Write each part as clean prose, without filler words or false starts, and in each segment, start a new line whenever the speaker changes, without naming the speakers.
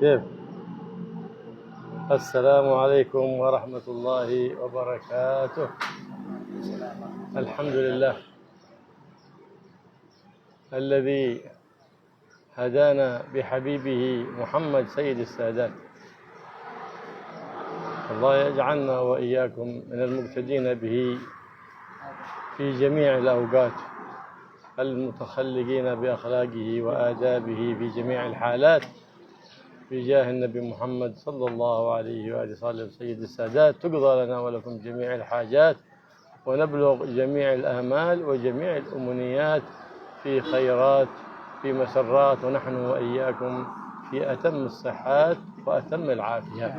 كيف؟ السلام عليكم ورحمة الله وبركاته. الحمد لله الذي هدانا بحبيبه محمد سيد السادات. الله يجعلنا وإياكم من المقتدين به في جميع الأوقات، المتخلقين بأخلاقه وآدابه في جميع الحالات، بجاه النبي محمد صلى الله عليه وآله وسلم سيد السادات. تقضى لنا ولكم جميع الحاجات، ونبلغ جميع الآمال وجميع الأمنيات في خيرات في مسرات، ونحن وإياكم في أتم الصحات وأتم العافيات.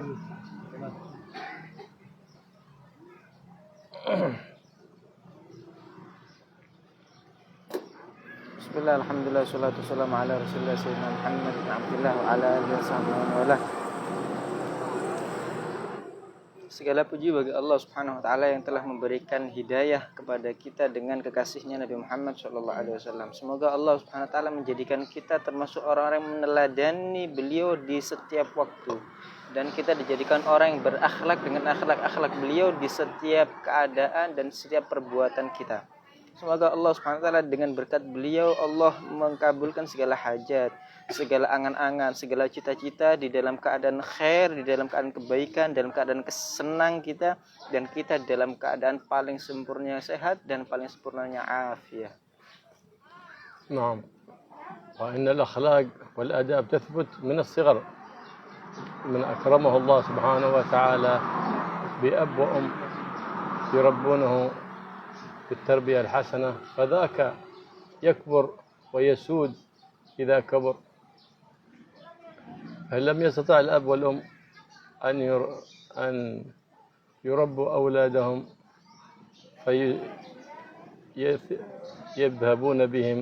Bismillah, alhamdulillah, salatu wassalamu ala rasulillah sayyidina Muhammad bin Abdullah wa ala alihi wa sahbihi wa wala. Segala puji bagi Allah Subhanahu wa taala yang telah memberikan hidayah kepada kita dengan kekasihnya Nabi Muhammad sallallahu alaihi wasallam. Semoga Allah Subhanahu wa taala menjadikan kita termasuk orang-orang yang meneladani beliau di setiap waktu, dan kita dijadikan orang yang berakhlak dengan akhlak beliau di setiap keadaan dan setiap perbuatan kita. Semoga Allah Subhanahu wa taala dengan berkat beliau Allah mengkabulkan segala hajat, segala angan-angan, segala cita-cita di dalam keadaan khair, di dalam keadaan kebaikan, dalam keadaan kesenang kita, dan kita dalam keadaan paling sempurnanya sehat dan paling sempurnanya afiat.
نعم. وإن الأخلاق والآداب تثبت من الصغر، من أكرمه الله سبحانه وتعالى بأب وأم يربونه بالتربية الحسنة، فذاك يكبر ويسود إذا كبر. فإن لم يستطع الأب والأم أن يربوا أولادهم فيذهبون بهم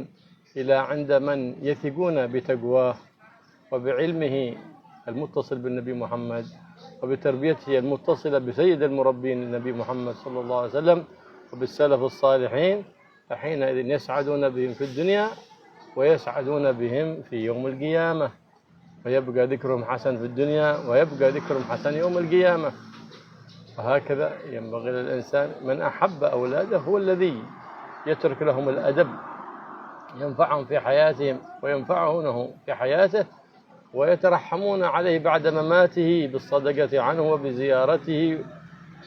إلى عند من يثقون بتقواه وبعلمه المتصل بالنبي محمد وبتربيته المتصلة بسيد المربين النبي محمد صلى الله عليه وسلم وبالسلف الصالحين، فحينئذ يسعدون بهم في الدنيا ويسعدون بهم في يوم القيامة، ويبقى ذكرهم حسن في الدنيا ويبقى ذكرهم حسن يوم القيامة. وهكذا ينبغي للإنسان من أحب أولاده هو الذي يترك لهم الأدب ينفعهم في حياتهم وينفعونه في حياته، ويترحمون عليه بعد مماته بالصدقة عنه وبزيارته،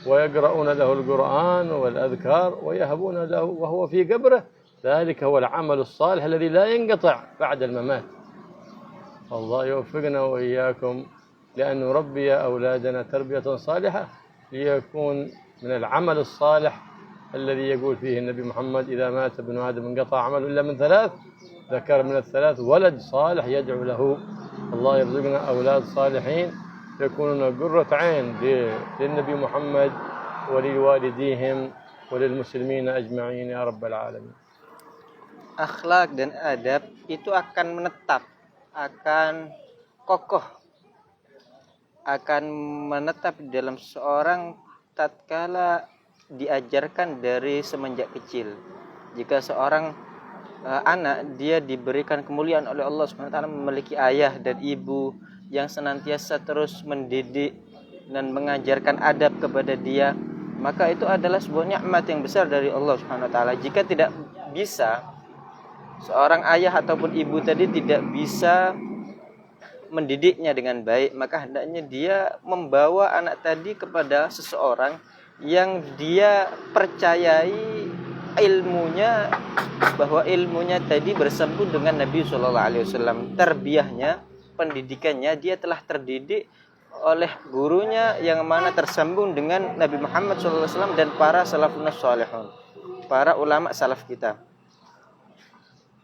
ويقرؤون له القرآن والأذكار ويهبون له وهو في قبره. ذلك هو العمل الصالح الذي لا ينقطع بعد الممات. الله يوفقنا وإياكم لأن نربي أولادنا تربية صالحة، ليكون من العمل الصالح الذي يقول فيه النبي محمد: إذا مات ابن آدم انقطع عمله إلا من ثلاث، ذكر من الثلاث ولد صالح يدعو له. الله يرزقنا أولاد صالحين يكونون قرة عين للنبي محمد ولوالديهم وللmuslimin أجمعين يا رب العالمين.
Akhlak dan adab itu akan menetap, akan kokoh, akan menetap di dalam seseorang tatkala diajarkan dari semenjak kecil. Jika seorang anak dia diberikan kemuliaan oleh Allah Subhanahu wa taala memiliki ayah dan ibu yang senantiasa terus mendidik dan mengajarkan adab kepada dia, maka itu adalah sebuah nikmat yang besar dari Allah Subhanahu wa taala. Jika tidak bisa, seorang ayah ataupun ibu tadi tidak bisa mendidiknya dengan baik, maka hendaknya dia membawa anak tadi kepada seseorang yang dia percayai ilmunya, bahwa ilmunya tadi bersambung dengan Nabi sallallahu alaihi wasallam. Tarbiyahnya, pendidikannya, dia telah terdidik oleh gurunya yang mana tersambung dengan Nabi Muhammad sallallahu alaihi wasallam dan para salafun salihun, para ulama salaf kita.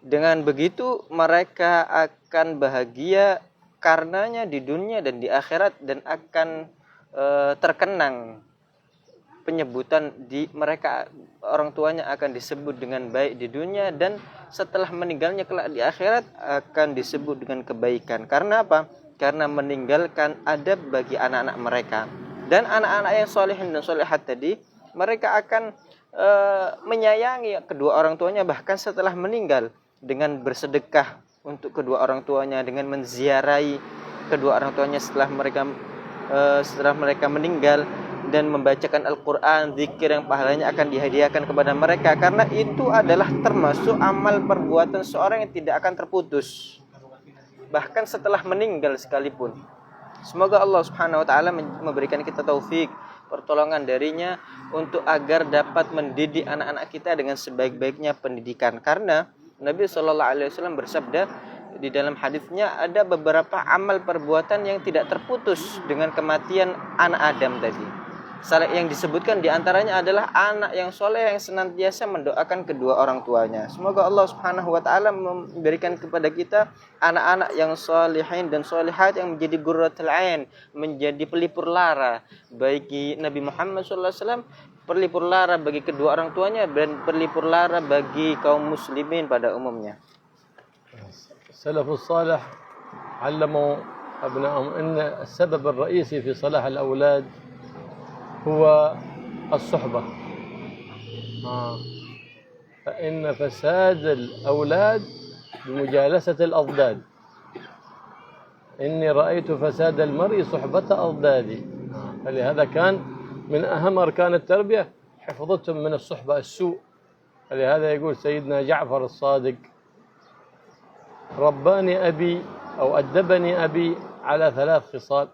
Dengan begitu mereka akan bahagia karenanya di dunia dan di akhirat, dan akan terkenang penyebutan di mereka, orang tuanya akan disebut dengan baik di dunia, dan setelah meninggalnya kelak di akhirat akan disebut dengan kebaikan. Karena apa? Karena meninggalkan adab bagi anak-anak mereka. Dan anak-anak yang solehin dan solehat tadi, mereka akan menyayangi kedua orang tuanya bahkan setelah meninggal, dengan bersedekah untuk kedua orang tuanya, dengan menziarahi kedua orang tuanya setelah mereka meninggal, dan membacakan Al-Quran, zikir yang pahalanya akan dihadiahkan kepada mereka, karena itu adalah termasuk amal perbuatan seorang yang tidak akan terputus bahkan setelah meninggal sekalipun. Semoga Allah Subhanahu wa taala memberikan kita taufik, pertolongan darinya untuk agar dapat mendidik anak-anak kita dengan sebaik-baiknya pendidikan. Karena Nabi sallallahu alaihi wasallam bersabda di dalam hadisnya, ada beberapa amal perbuatan yang tidak terputus dengan kematian anak Adam tadi. Yang disebutkan diantaranya adalah anak yang soleh yang senantiasa mendoakan kedua orang tuanya. Semoga Allah Subhanahu wa taala memberikan kepada kita anak-anak yang solehin dan solehat yang menjadi qurratul ain, menjadi pelipur lara bagi Nabi Muhammad SAW, pelipur lara bagi kedua orang tuanya, dan pelipur lara bagi kaum muslimin pada umumnya.
Salafus salih علموا أبنائهم أن السبب الرئيسي في صلاح الأولاد هو الصحبة. فإن فساد الأولاد بمجالسة الأضداد. إني رأيت فساد المرء صحبة أضدادي. فلهذا كان من أهم أركان التربية حفظتهم من الصحبة السوء. فلهذا يقول سيدنا جعفر الصادق: رباني أبي أو أدبني أبي على 3 خصال.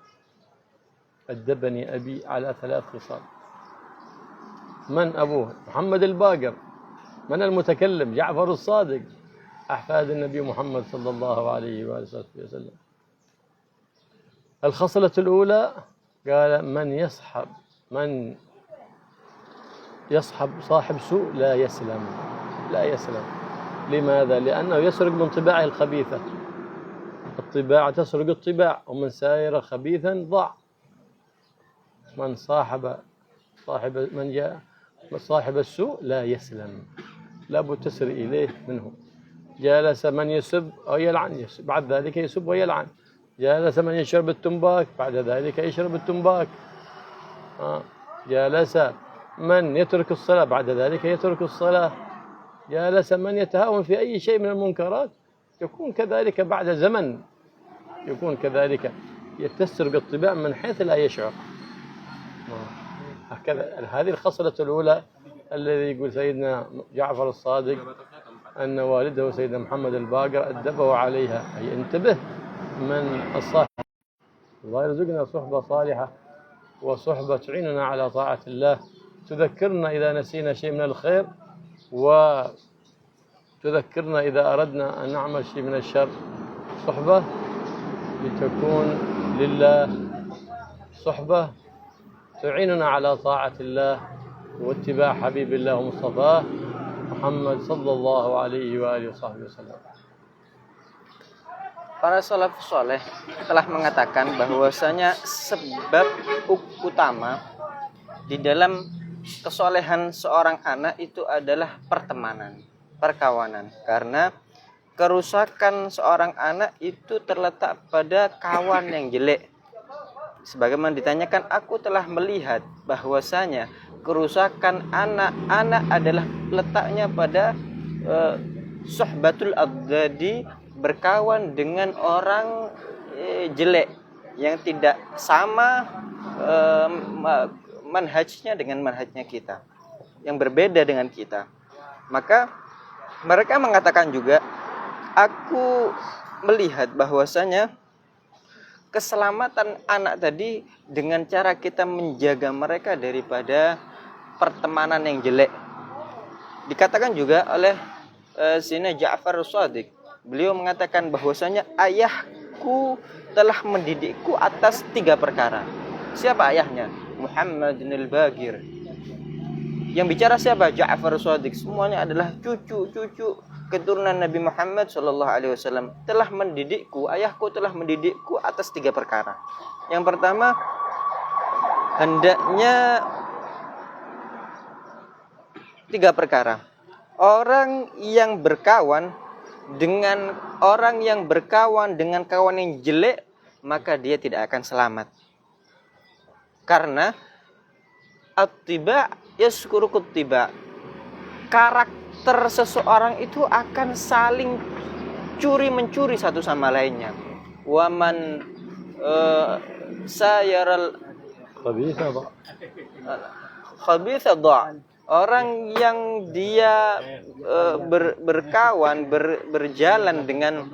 أدبني أبي على 3 خصال. من أبوه؟ محمد الباقر. من المتكلم؟ جعفر الصادق، أحفاد النبي محمد صلى الله عليه وآله وسلم. الخصلة الأولى قال: من يصحب صاحب سوء لا يسلم. لا يسلم. لماذا؟ لأنه يسرق من طباعه الخبيثة. الطباع تسرق الطباع، ومن سائر خبيثا ضاع. من صاحب السوء لا يسلم، لابد تسري إليه منه. جالس من يسب أو يلعن، بعد ذلك يسب ويلعن. جالس من يشرب التنباك، بعد ذلك يشرب التنباك. جالس من يترك الصلاة، بعد ذلك يترك الصلاة. جالس من يتهاون في أي شيء من المنكرات، يكون كذلك بعد زمن، يكون كذلك يتسرق الطباع من حيث لا يشعر. هكذا. هذه الخصلة الأولى الذي يقول سيدنا جعفر الصادق أن والده سيدنا محمد الباقر أدبه عليها. أي انتبه من الصاحب. الله يرزقنا صحبة صالحة وصحبة تعيننا على طاعة الله، تذكرنا إذا نسينا شيء من الخير، وتذكرنا إذا أردنا أن نعمل شيء من الشر. صحبة لتكون لله، صحبة تعيننا على طاعة الله واتباع حبيب الله ومصطفاه محمد صلى الله عليه وآله وسلم.
Para salafus saleh telah mengatakan bahwasanya sebab utama di dalam kesolehan seorang anak itu adalah pertemanan, perkawanan. Karena kerusakan seorang anak itu terletak pada kawan yang jelek. Sebagaimana ditanyakan, aku telah melihat bahwasanya kerusakan anak-anak adalah letaknya pada sohbatul adadi, berkawan dengan orang jelek yang tidak sama manhajnya dengan manhajnya kita, yang berbeda dengan kita. Maka mereka mengatakan juga, aku melihat bahwasanya keselamatan anak tadi dengan cara kita menjaga mereka daripada pertemanan yang jelek. Dikatakan juga oleh Sayyidina Ja'far Shadiq, beliau mengatakan bahwasanya ayahku telah mendidikku atas 3 perkara. Siapa ayahnya? Muhammad al-Baqir. Yang bicara siapa? Ja'far Shadiq. Semuanya adalah cucu-cucu keturunan Nabi Muhammad SAW. Telah mendidikku, ayahku telah mendidikku atas 3 perkara. Yang pertama, hendaknya 3 perkara. Orang yang berkawan dengan kawan yang jelek, maka dia tidak akan selamat. Karena at-tiba yaskuru kut-tiba. Karakter seseorang itu akan saling curi-mencuri satu sama lainnya. Waman sayaral
خبيثة ضع.
khabitha dha'. Orang yang dia berkawan berjalan dengan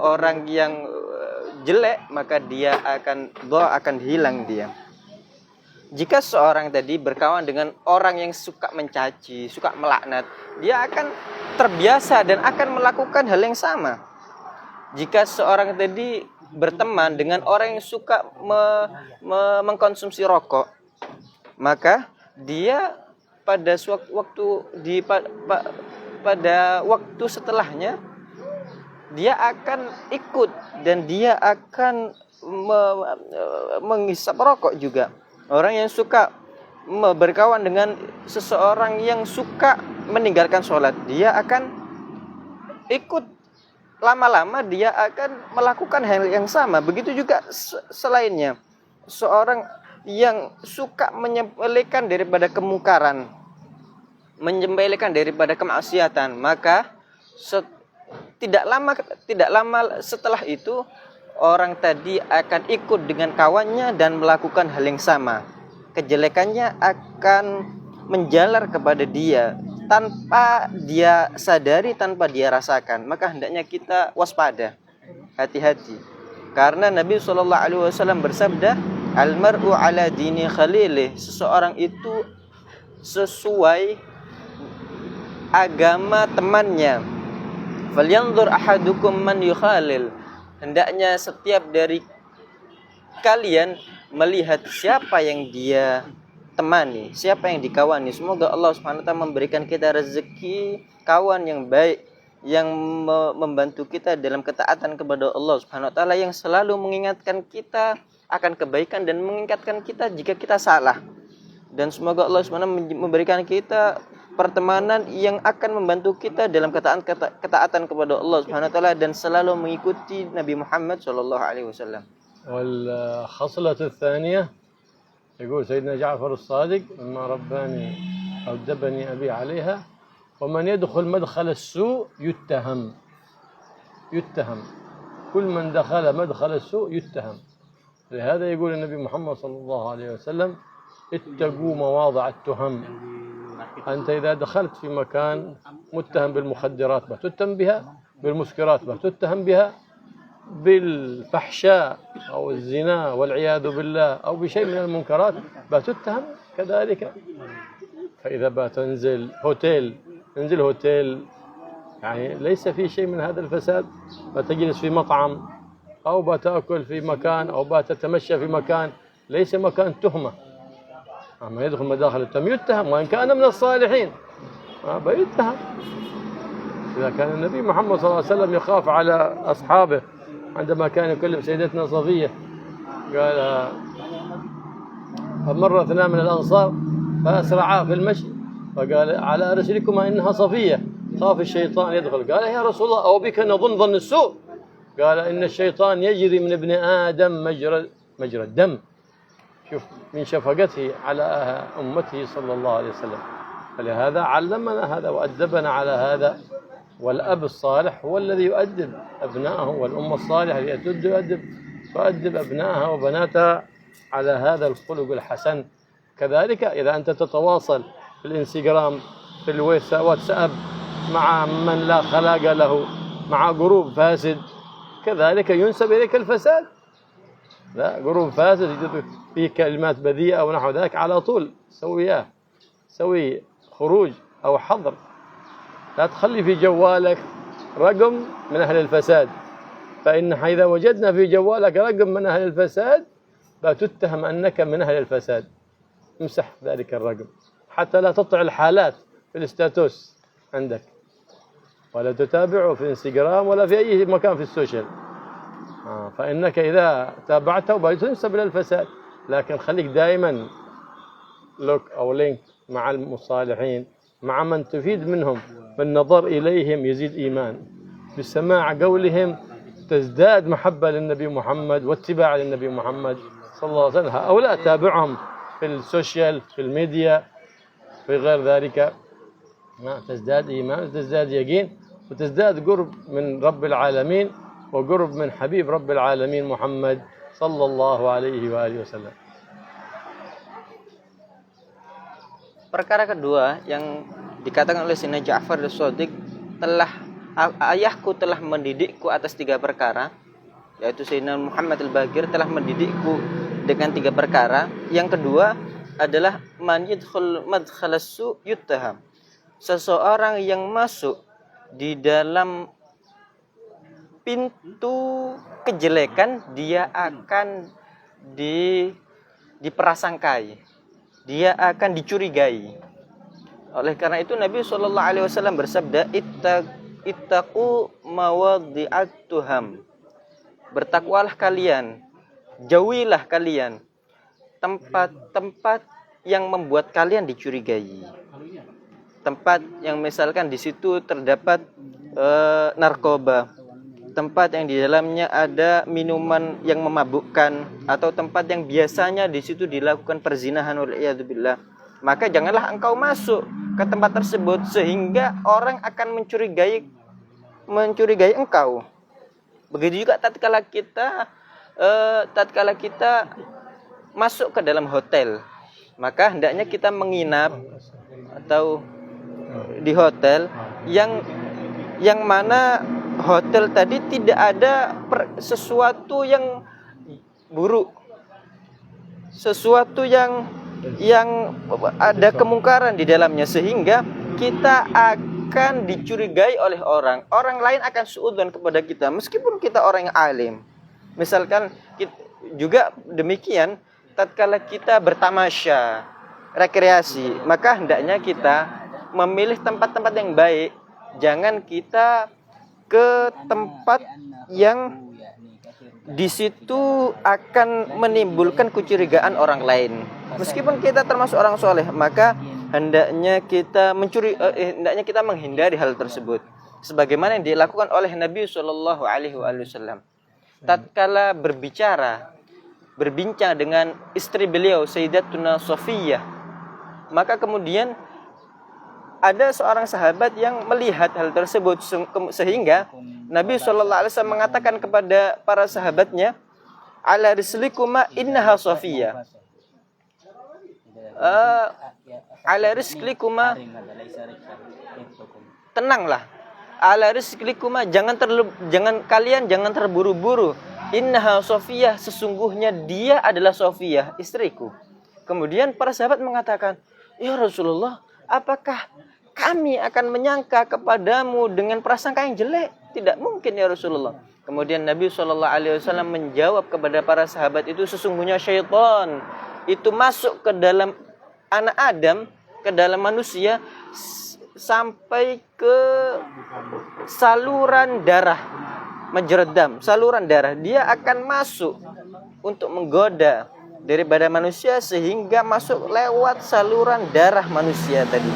orang yang jelek, maka dia akan hilang dia. Jika seorang tadi berkawan dengan orang yang suka mencaci, suka melaknat, dia akan terbiasa dan akan melakukan hal yang sama. Jika seorang tadi berteman dengan orang yang suka mengkonsumsi rokok, maka dia pada waktu setelahnya dia akan ikut dan dia akan menghisap rokok juga. Orang yang suka berkawan dengan seseorang yang suka meninggalkan sholat, dia akan ikut, lama-lama dia akan melakukan hal yang sama. Begitu juga selainnya. Seorang yang suka menyembelihkan daripada kemungkaran, menyembelihkan daripada kemaksiatan, maka tidak lama setelah itu orang tadi akan ikut dengan kawannya dan melakukan hal yang sama. Kejelekannya akan menjalar kepada dia tanpa dia sadari, tanpa dia rasakan. Maka hendaknya kita waspada, hati-hati. Karena Nabi SAW bersabda, Al-mar'u ala dini khalilih. Seseorang itu sesuai agama temannya. Falyanzur ahadukum man yukhalil. Hendaknya setiap dari kalian melihat siapa yang dia temani, siapa yang dikawani. Semoga Allah Subhanahu wa taala memberikan kita rezeki kawan yang baik, yang membantu kita dalam ketaatan kepada Allah Subhanahu wa taala, yang selalu mengingatkan kita akan kebaikan dan mengingatkan kita jika kita salah. Dan semoga Allah Subhanahu memberikan kita pertemanan yang akan membantu kita dalam ketaatan kepada Allah Subhanahu wa taala dan selalu mengikuti Nabi Muhammad sallallahu alaihi wasallam.
والخصلة الثانية يقول سيدنا جعفر الصادق مما رباني أو أدبني أبي عليها ومن يدخل مدخل السوء يتهم كل من دخل مدخل السوء يتهم. لهذا يقول النبي محمد صلى الله عليه وسلم اتقوا مواضع التهم. أنت إذا دخلت في مكان متهم بالمخدرات بتتهم بها، بالمسكرات بتتهم بها، بالفحشاء أو الزنا والعياذ بالله أو بشيء من المنكرات بتتهم كذلك. فإذا بتنزل هوتيل يعني ليس في شيء من هذا الفساد، بتجلس في مطعم أو بتأكل في مكان أو بتتمشى في مكان ليس مكان تهمة. أما يدخل مداخل التهم يتهم وإن كان من الصالحين بيتهم. إذا كان النبي محمد صلى الله عليه وسلم يخاف على أصحابه عندما كان يكلم سيدتنا صفية، قال فمر اثنان من الأنصار فأسرعا في المشي فقال على رسلكما إنها صفية، خاف الشيطان يدخل. قال يا رسول الله أو بك نظن ظن السوء؟ قال إن الشيطان يجري من ابن آدم مجرى الدم. شوف من شفقته على أمته صلى الله عليه وسلم. فلهذا علمنا هذا وأدبنا على هذا. والأب الصالح هو الذي يؤدب أبنائه، والأم الصالحة هي تؤدب أبنائها وبناتها على هذا الخلق الحسن. كذلك إذا أنت تتواصل في الانستغرام في الواتساب مع من لا خلاق له، مع جروب فاسد، كذلك ينسب إليك الفساد. لا جروب فاسد فيه كلمات بذيئة ونحو ذلك، على طول سوي خروج أو حظر. لا تخلي في جوالك رقم من أهل الفساد، فإن إذا وجدنا في جوالك رقم من أهل الفساد فتتهم أنك من أهل الفساد. امسح ذلك الرقم حتى لا تطلع الحالات في الاستاتوس عندك، ولا تتابعه في انستغرام ولا في أي مكان في السوشيال. فإنك إذا تابعته تنسب إلى الفساد. لكن خليك دائما لوك أو لينك مع المصالحين، مع من تفيد منهم، بالنظر إليهم يزيد إيمان، بسماع قولهم تزداد محبة للنبي محمد واتباع للنبي محمد صلى الله عليه وسلم. هؤلاء تابعهم في السوشيال، في الميديا، في غير ذلك، تزداد إيمان وتزداد يقين وتزداد قرب من رب العالمين وقرب من حبيب رب العالمين محمد صلى الله عليه وآله وسلم.
Perkara kedua yang dikatakan oleh Sayyidina Ja'far as-Shadiq, ayahku telah mendidikku atas 3 perkara, yaitu Sayyidina Muhammad al-Baqir telah mendidikku dengan 3 perkara. Yang kedua adalah man yadkhul madkhalas su yuttaham. Seseorang yang masuk di dalam pintu kejelekan, dia akan diprasangkai, dia akan dicurigai. Oleh karena itu Nabi SAW bersabda, ittaqu mawadhi'at tuham. Bertakwalah kalian, jauhilah kalian tempat-tempat yang membuat kalian dicurigai. Tempat yang misalkan di situ terdapat narkoba, tempat yang di dalamnya ada minuman yang memabukkan, atau tempat yang biasanya di situ dilakukan perzinahan wal'iyadzubillah, maka janganlah engkau masuk ke tempat tersebut sehingga orang akan mencurigai engkau. Begitu juga tatkala kita masuk ke dalam hotel, maka hendaknya kita menginap atau di hotel yang mana hotel tadi tidak ada sesuatu yang buruk, sesuatu yang ada kemungkaran di dalamnya, sehingga kita akan dicurigai oleh orang lain akan suudzon kepada kita meskipun kita orang yang alim. Misalkan juga demikian tatkala kita bertamasya, rekreasi, maka hendaknya kita memilih tempat-tempat yang baik. Jangan kita ke tempat yang di situ akan menimbulkan kecurigaan orang lain. Meskipun kita termasuk orang soleh, maka hendaknya kita menghindari hal tersebut. Sebagaimana yang dilakukan oleh Nabi Shallallahu Alaihi Wasallam. Tatkala berbincang dengan istri beliau Sayyidatuna Safiyah, maka kemudian ada seorang sahabat yang melihat hal tersebut, sehingga Nabi SAW mengatakan kepada para sahabatnya, ala rislikuma innaha Safiyah, ala rislikuma, tenanglah, ala rislikuma, jangan kalian terburu-buru, innaha Safiyah, sesungguhnya dia adalah Safiyah, istriku. Kemudian para sahabat mengatakan, ya Rasulullah, apakah kami akan menyangka kepadamu dengan prasangka yang jelek? Tidak mungkin ya Rasulullah. Kemudian Nabi SAW menjawab kepada para sahabat itu, sesungguhnya syaitan itu masuk ke dalam anak Adam, ke dalam manusia, sampai ke saluran darah, majradam, saluran darah. Dia akan masuk untuk menggoda daripada manusia, sehingga masuk lewat saluran darah manusia tadi.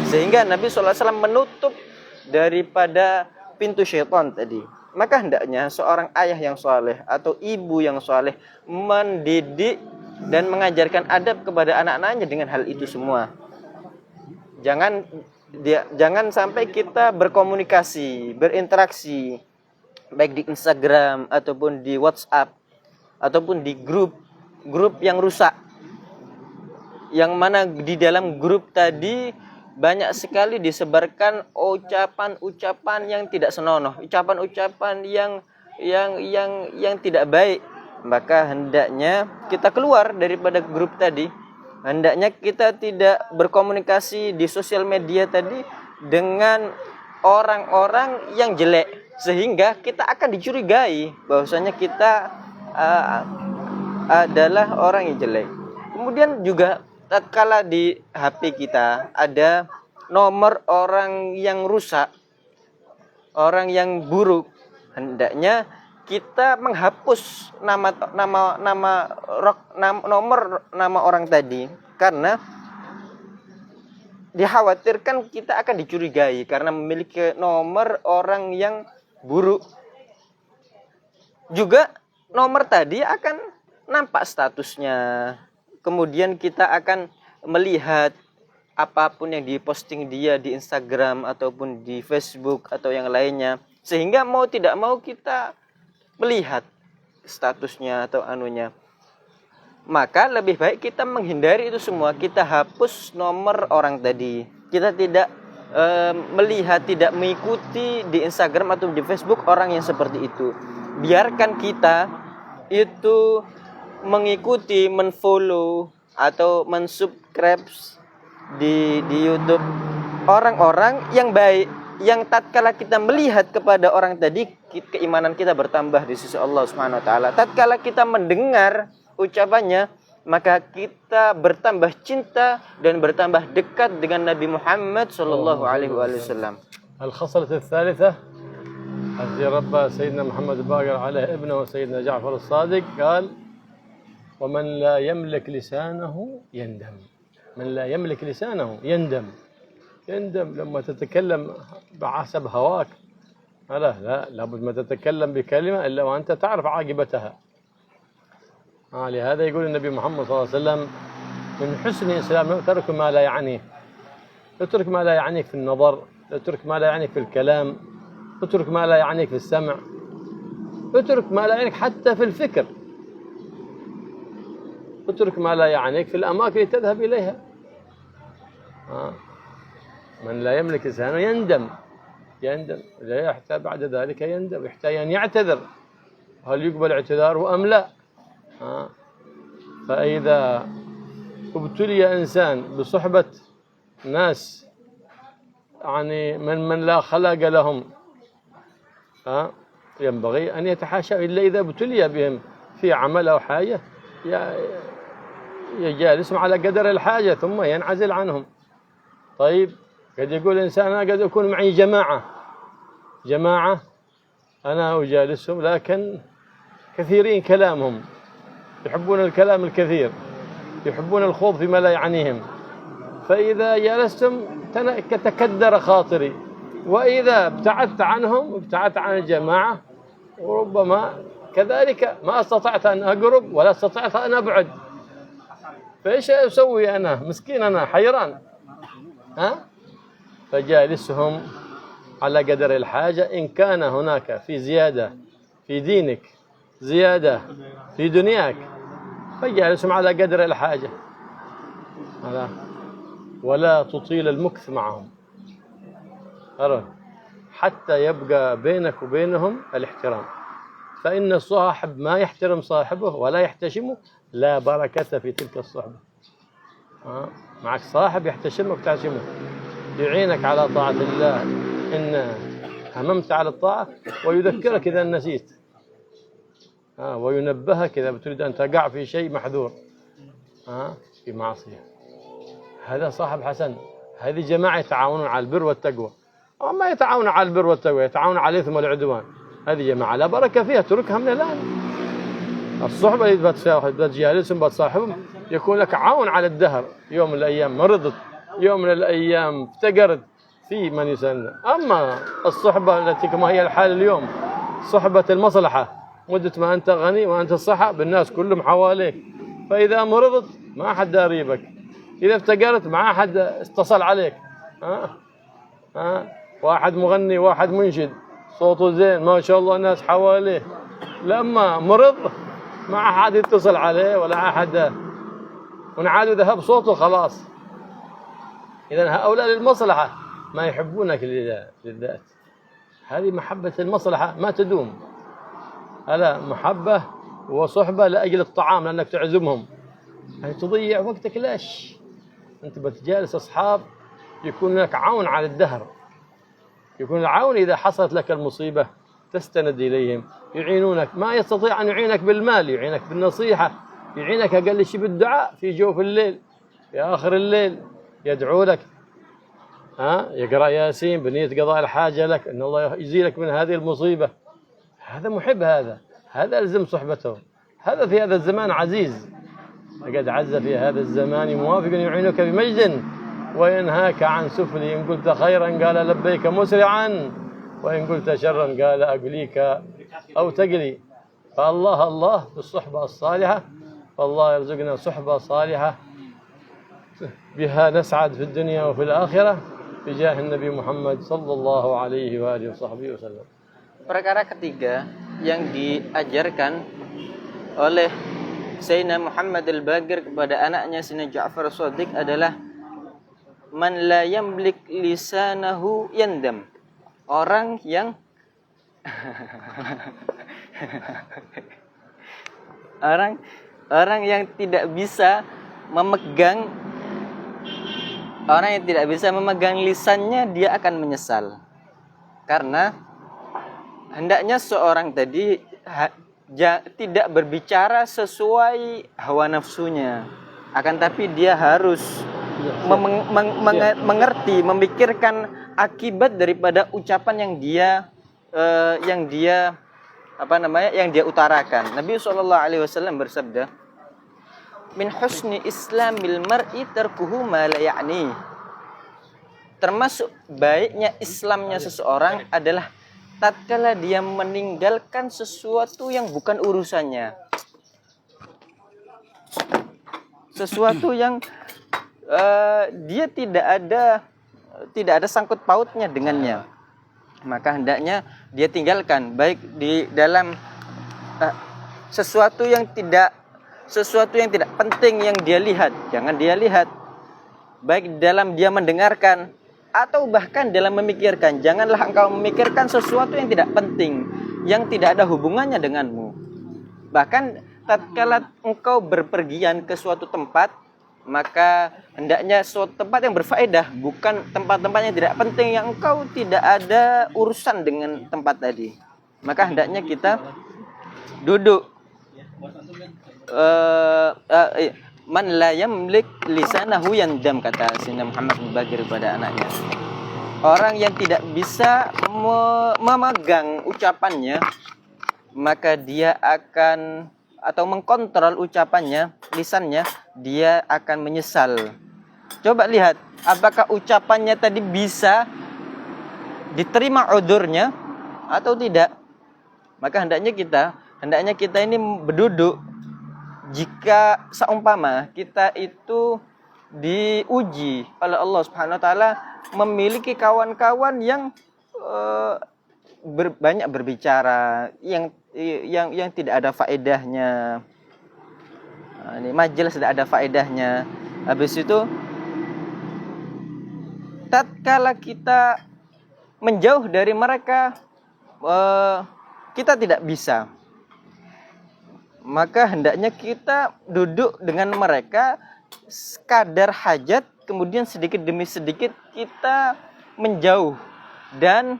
Sehingga Nabi SAW menutup daripada pintu syaitan tadi. Maka hendaknya seorang ayah yang soleh atau ibu yang soleh mendidik dan mengajarkan adab kepada anak-anaknya dengan hal itu semua. Jangan sampai kita berkomunikasi, berinteraksi, baik di Instagram ataupun di WhatsApp ataupun di grup yang rusak, yang mana di dalam grup tadi banyak sekali disebarkan ucapan-ucapan yang tidak senonoh, ucapan-ucapan yang tidak baik. Maka hendaknya kita keluar daripada grup tadi. Hendaknya kita tidak berkomunikasi di sosial media tadi dengan orang-orang yang jelek, sehingga kita akan dicurigai bahwasanya kita adalah orang yang jelek. Kemudian juga tatkala di HP kita ada nomor orang yang rusak, orang yang buruk, hendaknya kita menghapus nomor nama orang tadi, karena dikhawatirkan kita akan dicurigai karena memiliki nomor orang yang buruk. Juga nomor tadi akan nampak statusnya. Kemudian kita akan melihat apapun yang diposting dia di Instagram ataupun di Facebook atau yang lainnya. Sehingga mau tidak mau kita melihat statusnya atau anunya. Maka lebih baik kita menghindari itu semua. Kita hapus nomor orang tadi. Kita tidak melihat, tidak mengikuti di Instagram atau di Facebook orang yang seperti itu. Biarkan kita itu mengikuti, menfollow atau mensubscribe di YouTube orang-orang yang baik, yang tatkala kita melihat kepada orang tadi, keimanan kita bertambah di sisi Allah Subhanahu wa taala. Tatkala kita mendengar ucapannya, maka kita bertambah cinta dan bertambah dekat dengan Nabi Muhammad sallallahu alaihi wasallam.
الخصلة الثالثة التي ربى سيدنا محمد الباقر عليه ابنه سيدنا جعفر الصادق قال: ومن لا يملك لسانه يندم. من لا يملك لسانه يندم. يندم لما تتكلم بحسب هواك. لا لابد ما تتكلم بكلمة إلا وأنت تعرف عاقبتها. لهذا يقول النبي محمد صلى الله عليه وسلم: من حسن إسلام ترك ما لا يعنيه. اترك ما لا يعنيك في النظر، اترك ما لا يعنيك في الكلام، اترك ما لا يعنيك في السمع، اترك ما لا يعنيك حتى في الفكر، اترك ما لا يعنيك في الأماكن التي تذهب إليها. من لا يملك لسانه يندم. لا يحتاج بعد ذلك يندم، يحتاج أن يعتذر. هل يقبل اعتذاره أم لا؟ فإذا ابتلي إنسان بصحبة ناس يعني من لا خلاق لهم، ينبغي أن يتحاشى إلا إذا ابتلي بهم في عمل أو حاجة، يجالسهم على قدر الحاجة ثم ينعزل عنهم. طيب قد يقول إنسان: أنا قد يكون معي جماعة أنا أجالسهم، لكن كثيرين كلامهم، يحبون الكلام الكثير، يحبون الخوض فيما لا يعنيهم. فإذا جلستم تكدر خاطري، وإذا ابتعدت عنهم، ابتعدت عن الجماعة، وربما كذلك ما استطعت أن أقرب ولا استطعت أن أبعد. فإيش أسوي أنا؟ مسكين أنا حيران. فجالسهم على قدر الحاجة. إن كان هناك في زيادة في دينك، زيادة في دنياك، فجالسهم على قدر الحاجة، ولا تطيل المكث معهم حتى يبقى بينك وبينهم الاحترام. فإن الصاحب ما يحترم صاحبه ولا يحتشمه لا بركة في تلك الصحبة. معك صاحب يحتشمك وتحتشمه، يعينك على طاعة الله إن هممت على الطاعة، ويذكرك إذا نسيت، وينبهك إذا بتريد أن تقع في شيء محذور، في معصية. هذا صاحب حسن. هذه جماعة يتعاونون على البر والتقوى. ما يتعاونون على البر والتقوى، يتعاونون على الإثم والعدوان. هذه جماعة لا بركة فيها، تركها من الآن. الصحبة اللي بتجالسهم بتصاحبهم يكون لك عون على الدهر. يوم من الأيام مرضت، يوم من الأيام افتقرت، في من يسألنا. أما الصحبة التي كما هي الحال اليوم، صحبة المصلحة، مدة ما أنت غني وأنت الصحة بالناس كلهم حواليك، فإذا مرضت ما أحد داريبك، إذا افتقرت ما أحد اتصل عليك. واحد مغني، واحد منشد، صوته زين ما شاء الله، الناس حواليه، لما مرض ما أحد يتصل عليه ولا أحد، ونعاد ذهب صوته خلاص. إذن هؤلاء للمصلحة، ما يحبونك للذات. هذه محبة المصلحة ما تدوم. هذا محبة وصحبة لأجل الطعام، لأنك تعزمهم، يعني تضيع وقتك ليش؟ أنت بتجالس أصحاب يكون لك عون على الدهر، يكون العون إذا حصلت لك المصيبة تستند إليهم، يعينونك. ما يستطيع أن يعينك بالمال، يعينك بالنصيحة، يعينك أقل شيء بالدعاء في جوف الليل، في آخر الليل يدعو لك، يقرأ ياسين بنية قضاء الحاجة لك، أن الله يزيلك من هذه المصيبة. هذا محب، هذا ألزم صحبته. هذا في هذا الزمان عزيز، لقد عز في هذا الزمان موافق يعينك بمجد وينهاك عن سفل. إن قلت خيرا قال لبيك مسرعا، وإن قلت شرا قال أقليك أو تقلي. فالله بالصحبة الصالحة، فالله يرزقنا صحبة صالحة بها نسعد في الدنيا وفي الآخرة بجاه النبي Muhammad sallallahu alaihi wa alihi wasallam.
Perkara ketiga, yang diajarkan oleh Sayyidina Muhammad al-Baqir kepada anaknya Sayyidina Ja'far as-Shadiq adalah man la yamlik lisanahu yandam. Orang yang orang yang tidak bisa memegang lisannya, dia akan menyesal. Karena hendaknya seorang tadi tidak berbicara sesuai hawa nafsunya, akan tapi dia harus mengerti, memikirkan akibat daripada ucapan yang dia utarakan. Nabi SAW bersabda, min husni islamil mar'i tarkuhu ma la ya'ni. Termasuk baiknya Islamnya seseorang adalah tatkala dia meninggalkan sesuatu yang bukan urusannya, sesuatu yang dia tidak ada sangkut pautnya dengannya, maka hendaknya dia tinggalkan, baik di dalam sesuatu yang tidak penting yang dia lihat, jangan dia lihat. Baik dalam dia mendengarkan atau bahkan dalam memikirkan, janganlah engkau memikirkan sesuatu yang tidak penting, yang tidak ada hubungannya denganmu. Bahkan tatkala engkau berpergian ke suatu tempat, maka hendaknya suatu tempat yang berfaedah, bukan tempat-tempat yang tidak penting yang engkau tidak ada urusan dengan tempat tadi. Maka hendaknya kita duduk man la yamlik lisanahu yandam, kata Sayyidina Muhammad bin Baqir kepada anaknya. Orang yang tidak bisa memegang ucapannya, maka dia akan atau mengkontrol ucapannya, lisannya, dia akan menyesal. Coba lihat, apakah ucapannya tadi bisa diterima udurnya atau tidak? Maka hendaknya kita ini berduduk. Jika seumpama kita itu diuji oleh Allah Subhanahu wa taala, memiliki kawan-kawan yang banyak berbicara, yang tidak ada faedahnya. Ini majelis tidak ada faedahnya. Habis itu tatkala kita menjauh dari mereka, kita tidak bisa. Maka hendaknya kita duduk dengan mereka sekadar hajat, kemudian sedikit demi sedikit kita menjauh dan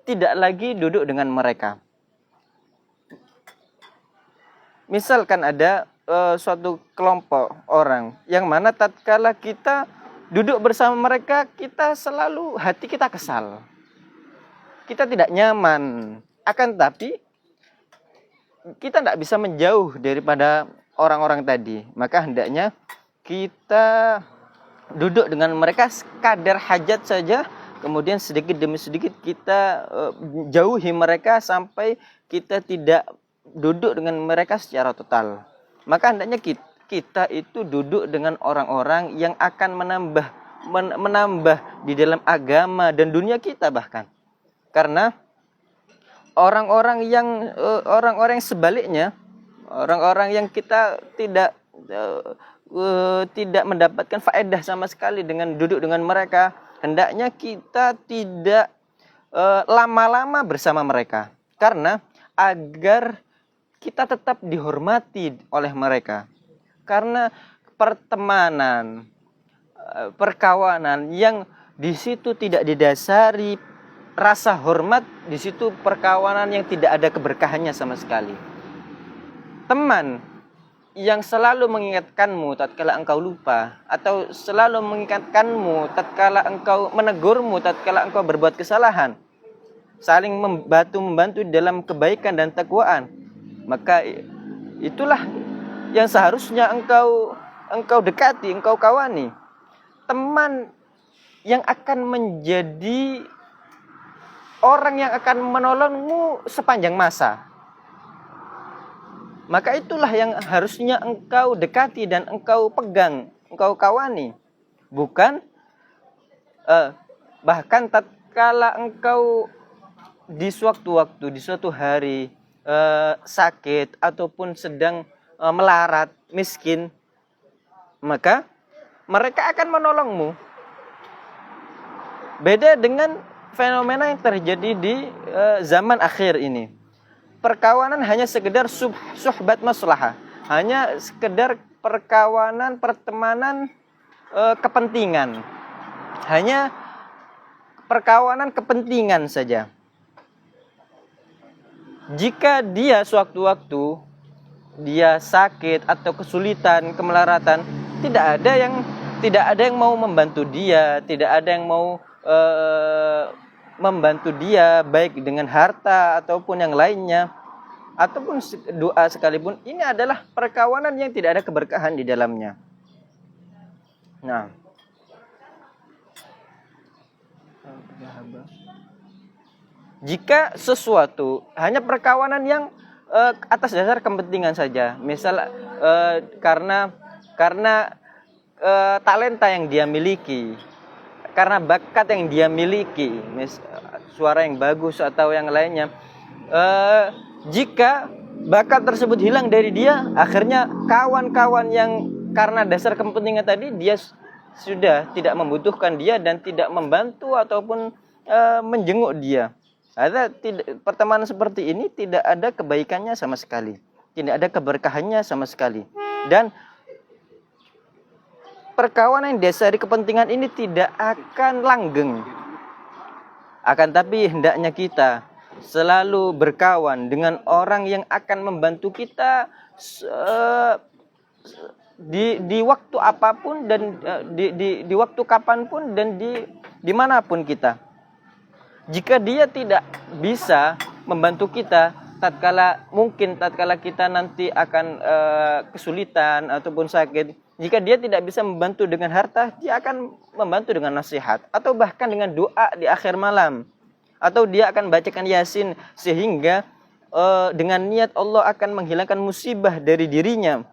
tidak lagi duduk dengan mereka. Misalkan ada suatu kelompok orang yang mana tatkala kita duduk bersama mereka, kita selalu hati kita kesal, kita tidak nyaman, akan tapi kita tidak bisa menjauh daripada orang-orang tadi. Maka hendaknya kita duduk dengan mereka sekadar hajat saja, kemudian sedikit demi sedikit kita jauhi mereka sampai kita tidak duduk dengan mereka secara total. Maka hendaknya kita itu duduk dengan orang-orang yang akan menambah di dalam agama dan dunia kita bahkan. Karena orang-orang yang sebaliknya, orang-orang yang kita tidak mendapatkan faedah sama sekali dengan duduk dengan mereka, hendaknya kita tidak lama-lama bersama mereka, karena agar kita tetap dihormati oleh mereka. Karena pertemanan, perkawanan yang di situ tidak didasari rasa hormat, di situ perkawanan yang tidak ada keberkahannya sama sekali. Teman yang selalu mengingatkanmu tatkala engkau lupa, atau selalu mengingatkanmu tatkala engkau menegurmu tatkala engkau berbuat kesalahan, saling membantu dalam kebaikan dan takwaan, maka itulah yang seharusnya engkau dekati, engkau kawani. Teman yang akan menjadi orang yang akan menolongmu sepanjang masa, maka itulah yang harusnya engkau dekati dan engkau pegang, engkau kawani. Bukan bahkan tatkala engkau di sewaktu-waktu, di suatu hari sakit ataupun sedang melarat, miskin, maka mereka akan menolongmu. Beda dengan fenomena yang terjadi di zaman akhir ini. Perkawanan hanya sekedar suhbat maslahah, hanya sekedar perkawanan, pertemanan kepentingan, hanya perkawanan kepentingan saja. Jika dia sewaktu-waktu dia sakit atau kesulitan, kemelaratan, tidak ada yang mau membantu dia, tidak ada yang mau membantu dia baik dengan harta ataupun yang lainnya, ataupun doa sekalipun, ini adalah perkawanan yang tidak ada keberkahan di dalamnya. Nah, jika sesuatu hanya perkawanan yang atas dasar kepentingan saja, misal karena talenta yang dia miliki, karena bakat yang dia miliki, suara yang bagus atau yang lainnya, jika bakat tersebut hilang dari dia, akhirnya kawan-kawan yang karena dasar kepentingan tadi, dia sudah tidak membutuhkan dia dan tidak membantu ataupun menjenguk dia. Pertemanan seperti ini tidak ada kebaikannya sama sekali, tidak ada keberkahannya sama sekali. Dan perkawanan yang dasari kepentingan ini tidak akan langgeng. Akan tapi hendaknya kita selalu berkawan dengan orang yang akan membantu kita di waktu apapun dan di waktu kapanpun dan dimanapun kita. Jika dia tidak bisa membantu kita tatkala kita nanti akan kesulitan ataupun sakit, jika dia tidak bisa membantu dengan harta, dia akan membantu dengan nasihat atau bahkan dengan doa di akhir malam, atau dia akan bacakan Yasin sehingga dengan niat Allah akan menghilangkan musibah dari dirinya.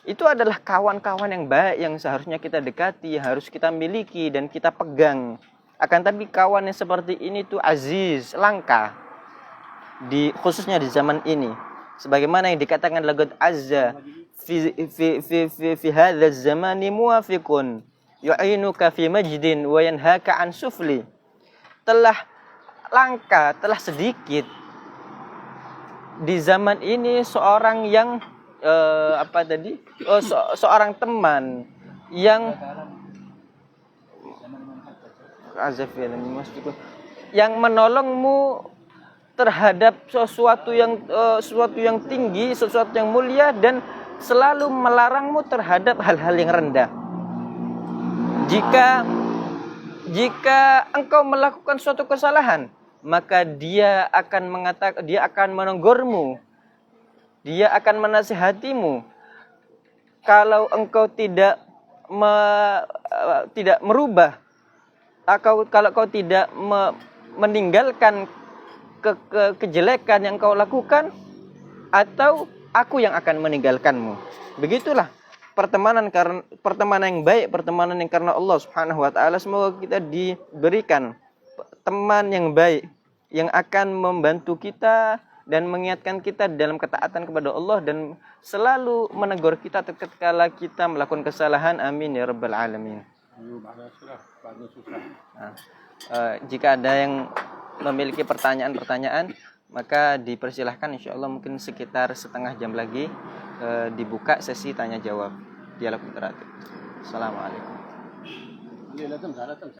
Itu adalah kawan-kawan yang baik yang seharusnya kita dekati, harus kita miliki dan kita pegang. Akan tapi kawan yang seperti ini tuh aziz, langka, khususnya di zaman ini. Sebagaimana yang dikatakan laqad azza fi hadzal zamani muwafiqun yu'inuka fi majdin wa yanhaka an sufli. Telah langka, telah sedikit di zaman ini seorang yang seorang teman yang menolongmu terhadap sesuatu yang tinggi, sesuatu yang mulia, dan selalu melarangmu terhadap hal-hal yang rendah. Jika engkau melakukan suatu kesalahan, maka dia akan menegurmu, dia akan menasihatimu. Kalau engkau tidak merubah, kalau kau tidak meninggalkan kejelekan yang kau lakukan, atau aku yang akan meninggalkanmu. Begitulah pertemanan yang baik, pertemanan yang karena Allah Subhanahu wa taala. Semoga kita diberikan teman yang baik yang akan membantu kita dan mengingatkan kita dalam ketaatan kepada Allah dan selalu menegur kita tatkala kita melakukan kesalahan. Amin ya rabbal alamin. Jika ada yang memiliki pertanyaan-pertanyaan, maka dipersilahkan, insya Allah mungkin sekitar setengah jam lagi dibuka sesi tanya jawab dialog interaktif. Assalamualaikum.